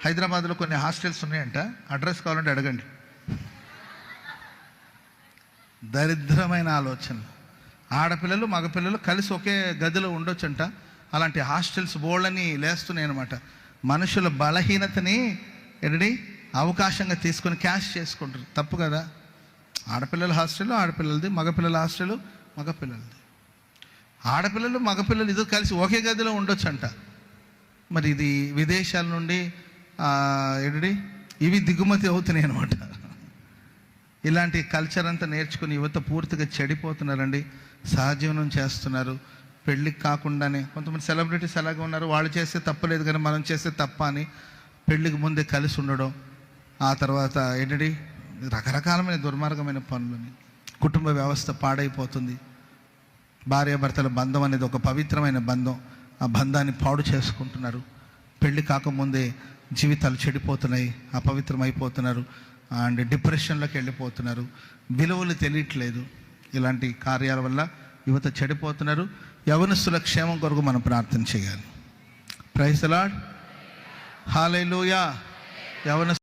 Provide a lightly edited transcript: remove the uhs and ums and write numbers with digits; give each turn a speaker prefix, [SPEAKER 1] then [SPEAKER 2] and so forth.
[SPEAKER 1] హైదరాబాద్లో కొన్ని హాస్టల్స్ ఉన్నాయంట, అడ్రస్ కావాలంటే అడగండి. దరిద్రమైన ఆలోచనలు. ఆడపిల్లలు మగపిల్లలు కలిసి ఒకే గదిలో ఉండొచ్చంట. అలాంటి హాస్టల్స్ బోళ్ళని లేస్తున్నాయి అనమాట. మనుషుల బలహీనతని అవకాశంగా తీసుకొని క్యాష్ చేసుకుంటారు. తప్పు కదా. ఆడపిల్లల హాస్టల్ ఆడపిల్లలది, మగపిల్లల హాస్టల్ మగపిల్లలది. ఆడపిల్లలు మగపిల్లలు ఇద్దరు కలిసి ఒకే గదిలో ఉండొచ్చంట. మరి ఇది విదేశాల నుండి ఇవి దిగుమతి అవుతున్నాయి అనమాట. ఇలాంటి కల్చర్ అంతా నేర్చుకుని యువత పూర్తిగా చెడిపోతున్నారండి. సహజీవనం చేస్తున్నారు. పెళ్ళికి కాకుండానే కొంతమంది సెలబ్రిటీస్ ఎలాగ ఉన్నారు, వాళ్ళు చేస్తే తప్పలేదు కానీ మనం చేస్తే తప్ప అని పెళ్ళికి ముందే కలిసి ఉండడం, ఆ తర్వాత రకరకాలమైన దుర్మార్గమైన పనులని. కుటుంబ వ్యవస్థ పాడైపోతుంది. భార్యాభర్తల బంధం అనేది ఒక పవిత్రమైన బంధం. ఆ బంధాన్ని పాడు చేసుకుంటున్నారు. పెళ్ళి కాకముందే జీవితాలు చెడిపోతున్నాయి, అపవిత్రమైపోతున్నారు, అండ్ డిప్రెషన్లోకి వెళ్ళిపోతున్నారు. విలువలు తెలియట్లేదు. ఇలాంటి కార్యాల వల్ల యువత చెడిపోతున్నారు. యవనస్తుల క్షేమం కొరకు మనం ప్రార్థన చేయాలి. Praise the lord. హల్లెలూయా. యవన